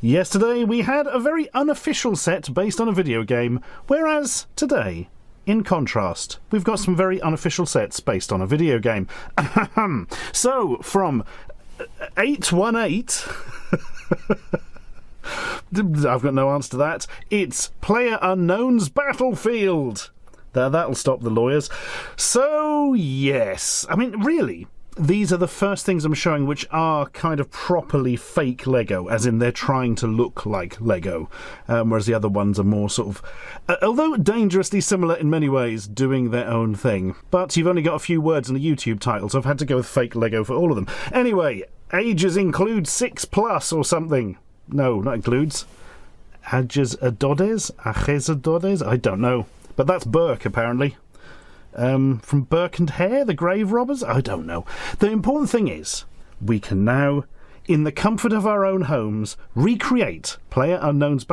Yesterday we had a very unofficial set based on a video game, whereas today, in contrast, we've got some very unofficial sets based on a video game. So, from 818... I've got no answer to that. It's PlayerUnknown's Battlefield. That'll stop the lawyers. So, yes. I mean, really, these are the first things I'm showing which are kind of properly fake Lego, as in they're trying to look like Lego, whereas the other ones are more sort of, although dangerously similar in many ways, doing their own thing. But you've only got a few words in the YouTube title, so I've had to go with fake Lego for all of them. Anyway, ages include 6+ or something. No, not includes. Ages Adodes? I don't know. But that's Burke, apparently. From Burke and Hare, the grave robbers? I don't know. The important thing is, we can now, in the comfort of our own homes, recreate PlayerUnknown's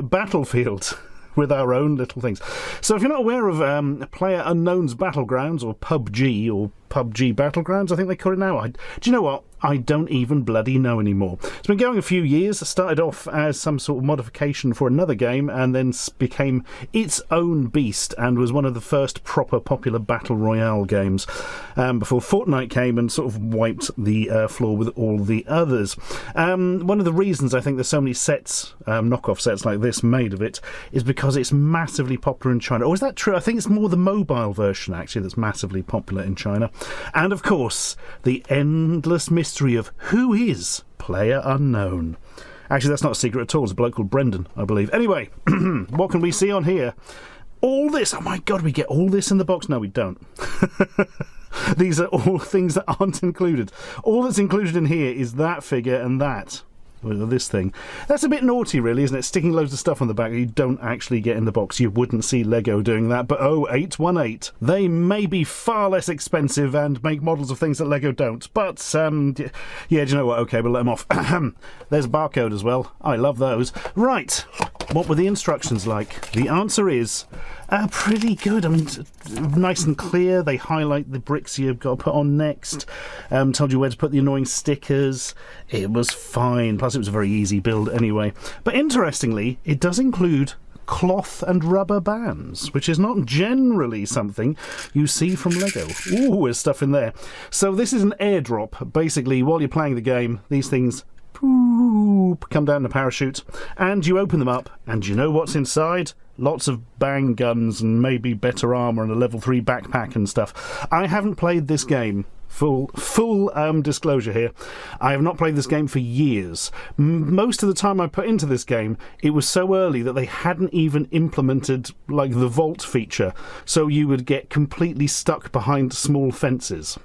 Battlefield. With our own little things. So if you're not aware of PlayerUnknown's Battlegrounds, or Pubg, or Pubg Battlegrounds, I think they call it now. Do you know what? I don't even bloody know anymore. It's been going a few years. It started off as some sort of modification for another game, and then became its own beast, and was one of the first proper popular Battle Royale games, before Fortnite came and sort of wiped the floor with all the others. One of the reasons I think there's so many sets, knockoff sets like this made of it, is because it's massively popular in China. Or is that true? I think it's more the mobile version, actually, that's massively popular in China. And, of course, the endless mystery of who is PlayerUnknown. Actually, that's not a secret at all. It's a bloke called Brendan, I believe. Anyway, what can we see on here? All this. Oh, my God, we get all this in the box? No, we don't. These are all things that aren't included. All that's included in here is that figure and that. This thing. That's a bit naughty, really, isn't it? Sticking loads of stuff on the back that you don't actually get in the box. You wouldn't see Lego doing that, but 818. They may be far less expensive and make models of things that Lego don't, but, yeah, do you know what? Okay, we'll let them off. There's a barcode as well. I love those. Right, what were the instructions like? The answer is pretty good. I mean, nice and clear. They highlight the bricks you've got to put on next. Told you where to put the annoying stickers. It was fine. Plus, it was a very easy build anyway. But interestingly, it does include cloth and rubber bands, which is not generally something you see from Lego. Ooh, there's stuff in there. So this is an airdrop. Basically, while you're playing the game, these things come down in a parachute, and you open them up, and you know what's inside? Lots of bang guns and maybe better armour and a level 3 backpack and stuff. I haven't played this game. Full disclosure here. I have not played this game for years. Most of the time I put into this game, it was so early that they hadn't even implemented, like, the vault feature, so you would get completely stuck behind small fences.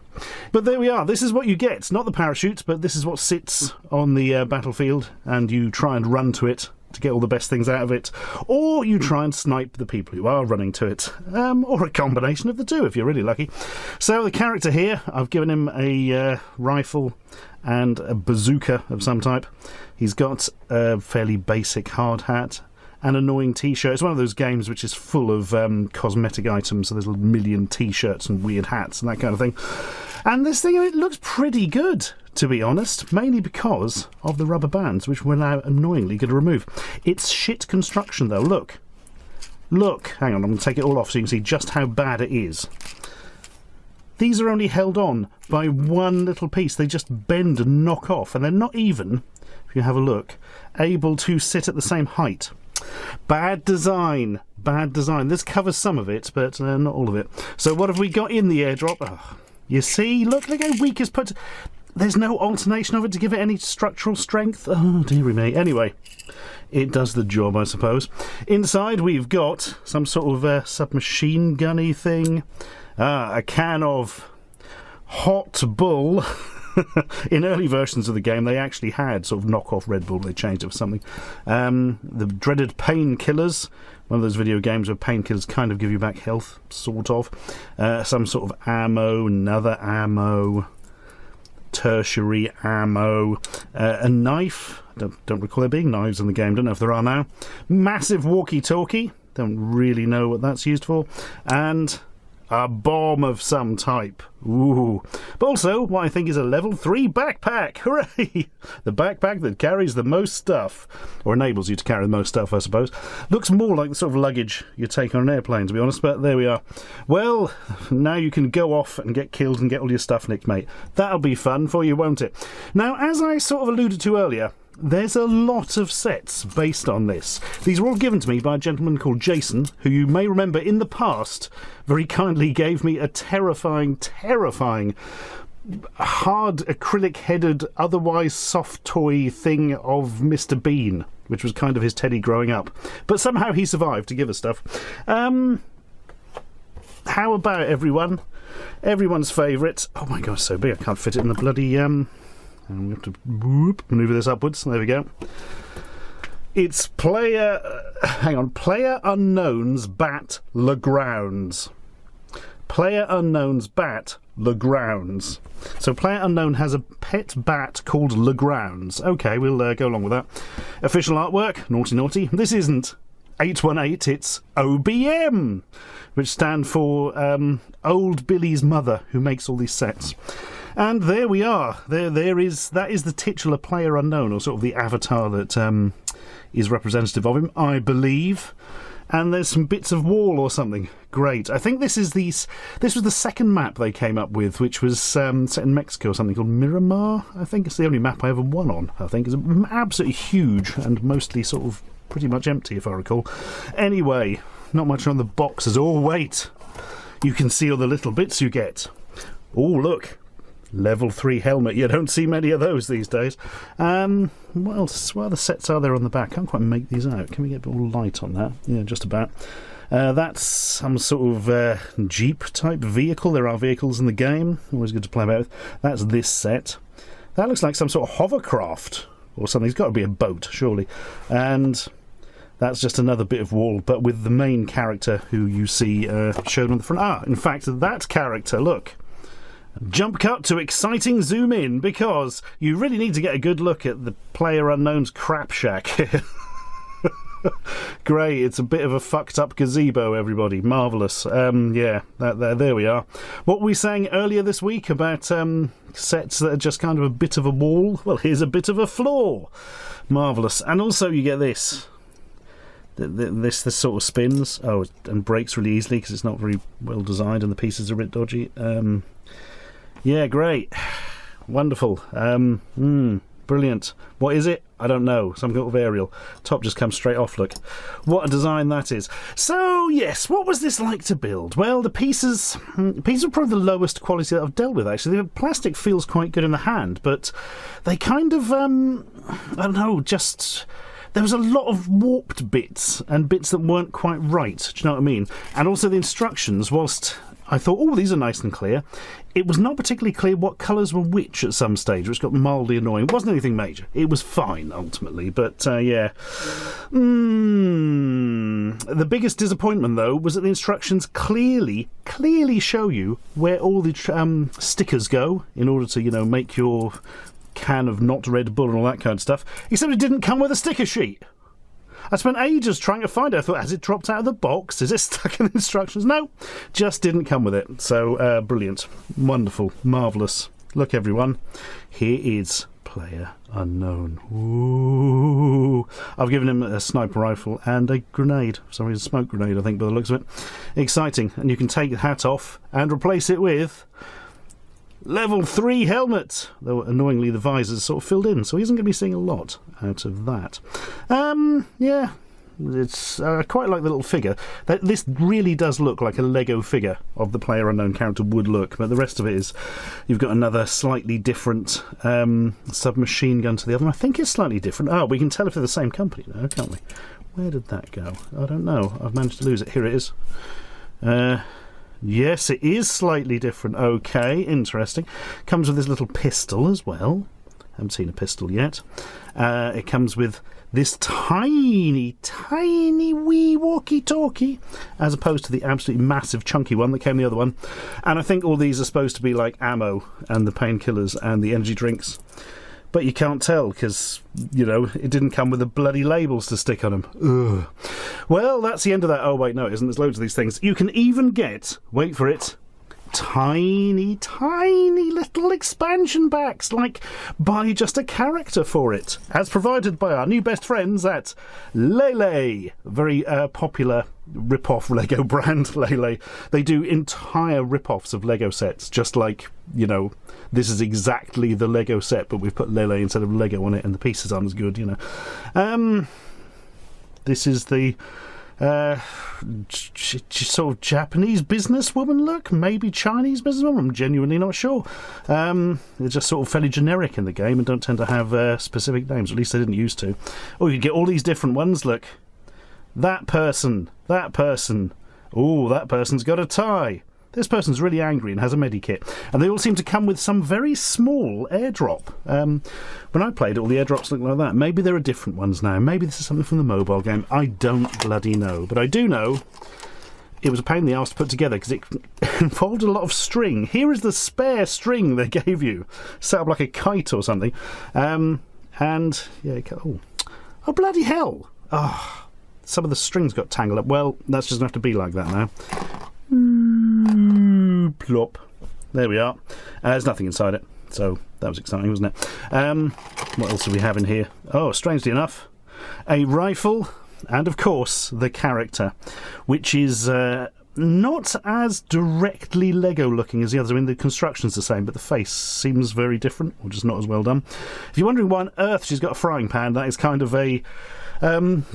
But there we are. This is what you get. Not the parachute, but this is what sits on the battlefield, and you try and run to it to get all the best things out of it, or you try and snipe the people who are running to it, or a combination of the two if you're really lucky. So the character here, I've given him a rifle and a bazooka of some type. He's got a fairly basic hard hat, an annoying t-shirt. It's one of those games which is full of cosmetic items, so there's a million t-shirts and weird hats and that kind of thing. And this thing, it looks pretty good, to be honest, mainly because of the rubber bands, which we're now annoyingly going to remove. It's shit construction, though. Look. Look. Hang on, I'm going to take it all off so you can see just how bad it is. These are only held on by one little piece. They just bend and knock off, and they're not even, if you have a look, able to sit at the same height. Bad design. Bad design. This covers some of it, but not all of it. So what have we got in the airdrop? Oh, you see? Look how weak it's put. There's no alternation of it to give it any structural strength. Oh, dearie me. Anyway, it does the job, I suppose. Inside, we've got some sort of submachine gunny thing. A can of Hot Bull. In early versions of the game, they actually had sort of knockoff Red Bull. They changed it for something. The dreaded painkillers. One of those video games where painkillers kind of give you back health, sort of. Some sort of ammo, another ammo, tertiary ammo, a knife. Don't recall there being knives in the game. Don't know if there are now. Massive walkie-talkie. Don't really know what that's used for. And A bomb of some type. Ooh. But also, what I think is a level 3 backpack. Hooray! The backpack that carries the most stuff. Or enables you to carry the most stuff, I suppose. Looks more like the sort of luggage you take on an airplane, to be honest, but there we are. Well, now you can go off and get killed and get all your stuff nicked, mate. That'll be fun for you, won't it? Now, as I sort of alluded to earlier, there's a lot of sets based on this. These were all given to me by a gentleman called Jason, who you may remember in the past very kindly gave me a terrifying, hard acrylic-headed, otherwise soft toy thing of Mr. Bean, which was kind of his teddy growing up. But somehow he survived to give us stuff. How about everyone? Everyone's favourite. Oh my gosh, so big I can't fit it in the bloody... And we have to manoeuvre this upwards. There we go. It's PlayerUnknown's Bat LeGrounds. PlayerUnknown's Bat LeGrounds. So PlayerUnknown has a pet bat called LeGrounds. Okay, we'll go along with that. Official artwork, naughty naughty. This isn't 818, it's OBM, which stand for Old Billy's mother, who makes all these sets. And there we are. That is the titular PlayerUnknown, or sort of the avatar that is representative of him, I believe. And there's some bits of wall or something. Great. I think this was the second map they came up with, which was set in Mexico or something called Miramar. I think it's the only map I ever won on. I think it's absolutely huge and mostly sort of pretty much empty, if I recall. Anyway, not much on the boxes. Oh, wait. You can see all the little bits you get. Oh, look. Level 3 helmet. You don't see many of those these days. What else? What other sets are there on the back? Can't quite make these out. Can we get a bit more light on that? Yeah, just about. That's some sort of Jeep type vehicle. There are vehicles in the game. Always good to play about with. That's this set. That looks like some sort of hovercraft or something. It's got to be a boat, surely. And that's just another bit of wall, but with the main character who you see shown on the front. In fact, that character, look. Jump cut to exciting zoom in, because you really need to get a good look at the PlayerUnknown's crap shack here. Great, it's a bit of a fucked up gazebo, everybody. Marvellous. Yeah, there we are. What were we saying earlier this week about sets that are just kind of a bit of a wall? Well, here's a bit of a floor. Marvellous. And also you get this. This sort of spins. Oh, and breaks really easily because it's not very well designed and the pieces are a bit dodgy. Yeah, great. Wonderful. Brilliant. What is it? I don't know. Some kind of aerial. Top just comes straight off, look. What a design that is. So, yes, what was this like to build? Well, the pieces are probably the lowest quality that I've dealt with, actually. The plastic feels quite good in the hand, but they kind of, I don't know, just... There was a lot of warped bits and bits that weren't quite right, do you know what I mean? And also the instructions, whilst I thought, oh, these are nice and clear, it was not particularly clear what colours were which at some stage, which got mildly annoying. It wasn't anything major. It was fine, ultimately, but, yeah. The biggest disappointment, though, was that the instructions clearly show you where all the stickers go in order to, you know, make your can of not Red Bull and all that kind of stuff, except it didn't come with a sticker sheet. I spent ages trying to find it. I thought, has it dropped out of the box? Is it stuck in the instructions? No, just didn't come with it. So, brilliant. Wonderful. Marvellous. Look, everyone. Here is PlayerUnknown. Ooh. I've given him a sniper rifle and a grenade. For some reason, a smoke grenade, I think, by the looks of it. Exciting. And you can take the hat off and replace it with... Level 3 helmet, though annoyingly the visor's sort of filled in, so he isn't going to be seeing a lot out of that. Yeah, it's quite like the little figure. This really does look like a Lego figure of the PlayerUnknown character would look, but the rest of it is, you've got another slightly different submachine gun to the other one. I think it's slightly different. Oh, we can tell if they're the same company now, can't we? Where did that go? I don't know. I've managed to lose it. Here it is. Yes, it is slightly different. Okay, interesting. Comes with this little pistol as well. Haven't seen a pistol yet. It comes with this tiny wee walkie-talkie, as opposed to the absolutely massive chunky one that came the other one. And I think all these are supposed to be like ammo and the painkillers and the energy drinks. But you can't tell because, you know, it didn't come with the bloody labels to stick on them. Ugh. Well, that's the end of that. Oh, wait, no, it isn't. There's loads of these things. You can even get, wait for it, tiny little expansion packs, like buy just a character for it, as provided by our new best friends at Lele, very popular rip-off Lego brand. Lele, they do entire rip-offs of Lego sets, just like, you know, this is exactly the Lego set, but we've put Lele instead of Lego on it, and the pieces aren't as good, you know. This is the sort of Japanese businesswoman look, maybe Chinese businesswoman, I'm genuinely not sure. They're just sort of fairly generic in the game and don't tend to have specific names, at least they didn't used to. Oh, you get all these different ones, look. That person. Oh, that person's got a tie. This person's really angry and has a medikit. And they all seem to come with some very small airdrop. When I played it, all the airdrops looked like that. Maybe there are different ones now. Maybe this is something from the mobile game. I don't bloody know. But I do know it was a pain in the arse to put together because it involved a lot of string. Here is the spare string they gave you. Set up like a kite or something. And, yeah, oh bloody hell. Oh, some of the strings got tangled up. Well, that's just going to have to be like that now. Plop. There we are. There's nothing inside it, so that was exciting, wasn't it? What else do we have in here? Oh, strangely enough, a rifle, and of course the character, which is not as directly Lego looking as the others. I mean, the construction's the same, but the face seems very different, or just not as well done. If you're wondering why on earth she's got a frying pan, that is kind of a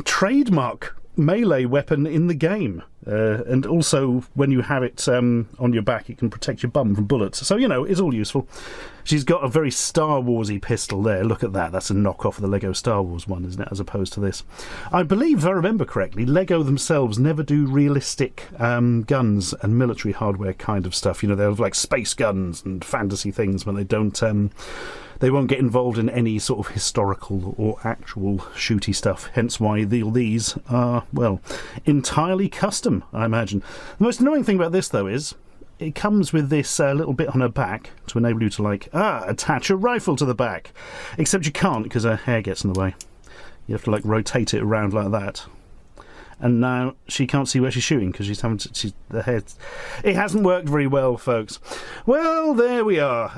trademark melee weapon in the game, and also when you have it on your back it can protect your bum from bullets, so you know, it's all useful. She's got a very Star Warsy pistol there. Look at that. That's a knockoff of the Lego Star Wars one, isn't it, as opposed to this. I believe, if I remember correctly, Lego themselves never do realistic guns and military hardware kind of stuff. You know, they'll have like space guns and fantasy things, but they don't they won't get involved in any sort of historical or actual shooty stuff, hence why these are, well, entirely custom, I imagine. The most annoying thing about this, though, is it comes with this little bit on her back to enable you to, like, attach a rifle to the back. Except you can't, because her hair gets in the way. You have to, like, rotate it around like that. And now she can't see where she's shooting because she's having to, the head. It hasn't worked very well, folks. Well, there we are.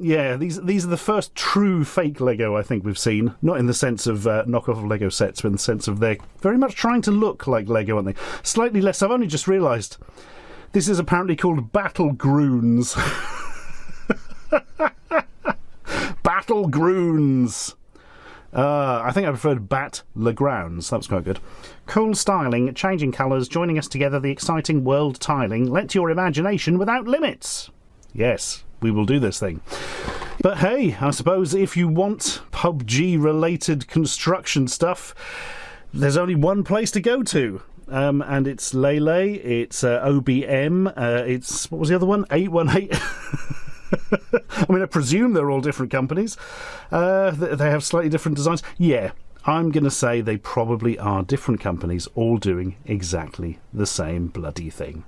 Yeah, these are the first true fake Lego I think we've seen. Not in the sense of knockoff of Lego sets, but in the sense of they're very much trying to look like Lego, aren't they? Slightly less. I've only just realised this is apparently called Battlegrounds. Battlegrounds. I think I preferred LeGrounds. That was quite good. Cool styling, changing colours, joining us together, the exciting world tiling. Let your imagination without limits. Yes, we will do this thing. But hey, I suppose if you want PUBG-related construction stuff, there's only one place to go to. And it's Lele, it's OBM, it's, what was the other one? 818. I mean, I presume they're all different companies. They have slightly different designs. Yeah, I'm going to say they probably are different companies all doing exactly the same bloody thing.